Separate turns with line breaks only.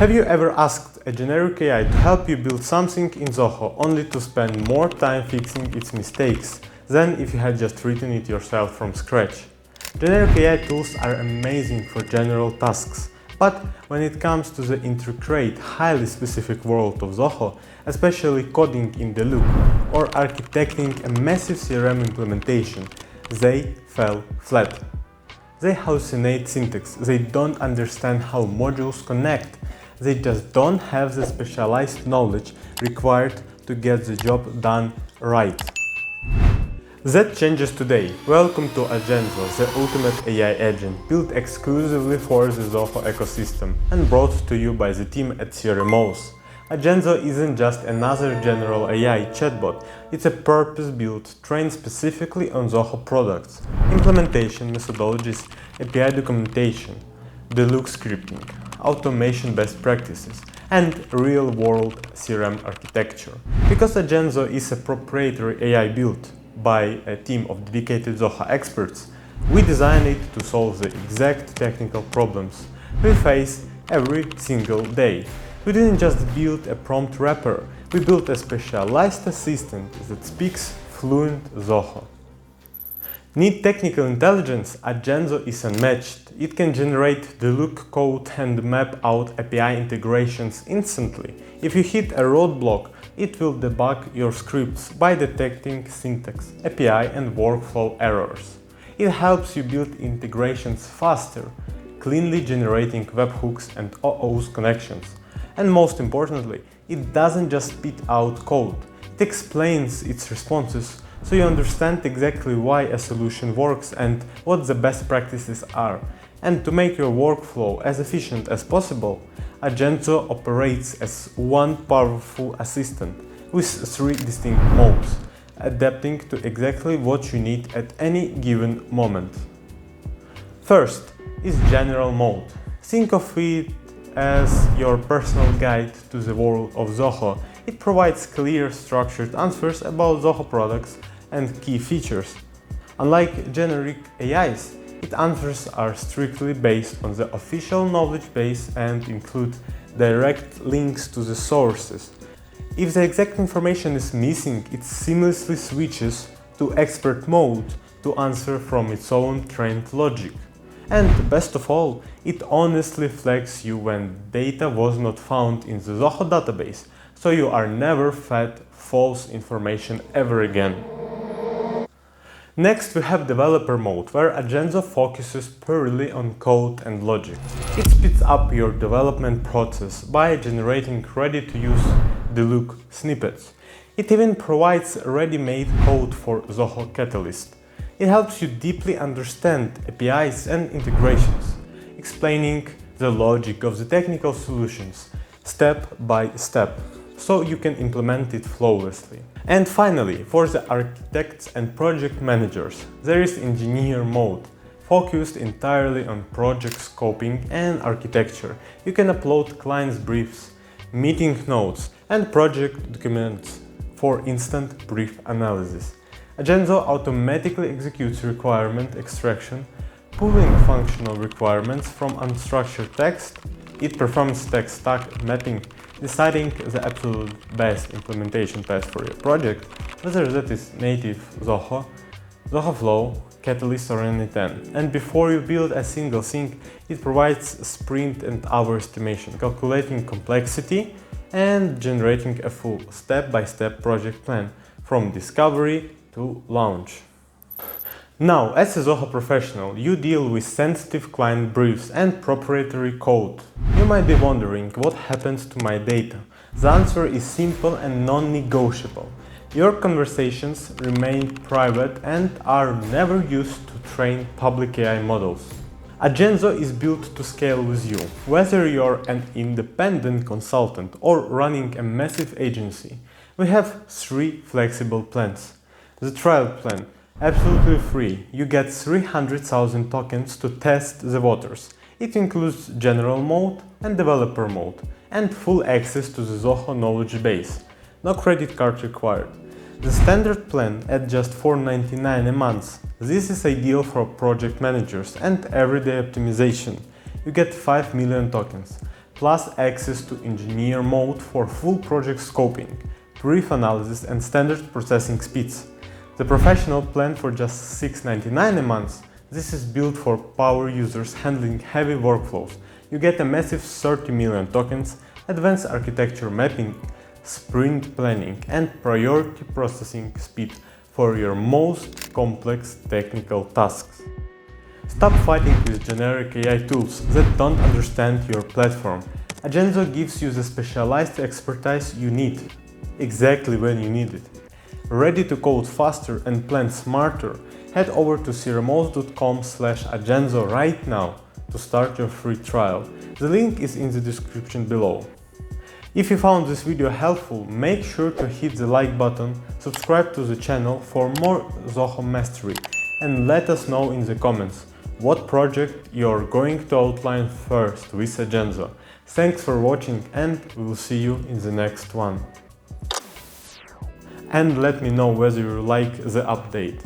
Have you ever asked a generic AI to help you build something in Zoho only to spend more time fixing its mistakes than if you had just written it yourself from scratch? Generic AI tools are amazing for general tasks, but when it comes to the intricate, highly specific world of Zoho, especially coding in Deluge or architecting a massive CRM implementation, they fell flat. They hallucinate syntax, they don't understand how modules connect, they just don't have the specialized knowledge required to get the job done right. That changes today. Welcome to Agenzo, the ultimate AI agent, built exclusively for the Zoho ecosystem and brought to you by the team at CRMOZ. Agenzo isn't just another general AI chatbot, it's a purpose-built, trained specifically on Zoho products, implementation methodologies, API documentation, Deluge scripting, automation best practices, and real-world CRM architecture. Because Agenzo is a proprietary AI built by a team of dedicated Zoho experts, we designed it to solve the exact technical problems we face every single day. We didn't just build a prompt wrapper, we built a specialized assistant that speaks fluent Zoho. Need technical intelligence? Agenzo is unmatched. It can generate Deluge code and map out API integrations instantly. If you hit a roadblock, it will debug your scripts by detecting syntax, API and workflow errors. It helps you build integrations faster, cleanly generating webhooks and OAuth connections. And most importantly, it doesn't just spit out code, it explains its responses so you understand exactly why a solution works and what the best practices are. And to make your workflow as efficient as possible, Agenzo operates as one powerful assistant with 3 distinct modes, adapting to exactly what you need at any given moment. First is General Mode. Think of it as your personal guide to the world of Zoho. It provides clear, structured answers about Zoho products and key features. Unlike generic AIs, its answers are strictly based on the official knowledge base and include direct links to the sources. If the exact information is missing, it seamlessly switches to expert mode to answer from its own trained logic. And best of all, it honestly flags you when data was not found in the Zoho database, so you are never fed false information ever again. Next we have Developer Mode, where Agenzo focuses purely on code and logic. It speeds up your development process by generating ready-to-use Deluge snippets. It even provides ready-made code for Zoho Catalyst. It helps you deeply understand APIs and integrations, explaining the logic of the technical solutions step by step, so you can implement it flawlessly. And finally, for the architects and project managers, there is Engineer Mode, focused entirely on project scoping and architecture. You can upload clients' briefs, meeting notes, and project documents for instant brief analysis. Agenzo automatically executes requirement extraction, pulling functional requirements from unstructured text. It performs tech stack mapping, deciding the absolute best implementation path for your project, whether that is native Zoho, Zoho Flow, Catalyst or any10. And before you build a single thing, it provides sprint and hour estimation, calculating complexity and generating a full step-by-step project plan from discovery to launch. Now, as a Zoho professional, you deal with sensitive client briefs and proprietary code. You might be wondering, what happens to my data? The answer is simple and non-negotiable. Your conversations remain private and are never used to train public AI models. Agenzo is built to scale with you. Whether you're an independent consultant or running a massive agency, we have 3 flexible plans. The trial plan, absolutely free. You get 300,000 tokens to test the waters. It includes General Mode and Developer Mode, and full access to the Zoho knowledge base. No credit card required. The standard plan at just $4.99 a month. This is ideal for project managers and everyday optimization. You get 5 million tokens, plus access to engineer mode for full project scoping, brief analysis and standard processing speeds. The professional plan for just $6.99 a month. This is built for power users handling heavy workflows. You get a massive 30 million tokens, advanced architecture mapping, sprint planning and priority processing speed for your most complex technical tasks. Stop fighting with generic AI tools that don't understand your platform. Agenzo gives you the specialized expertise you need, exactly when you need it. Ready to code faster and plan smarter? Head over to crmoz.com/Agenzo right now to start your free trial. The link is in the description below. If you found this video helpful, make sure to hit the like button, subscribe to the channel for more Zoho mastery, and let us know in the comments what project you're going to outline first with Agenzo. Thanks for watching and we'll see you in the next one. And let me know whether you like the update.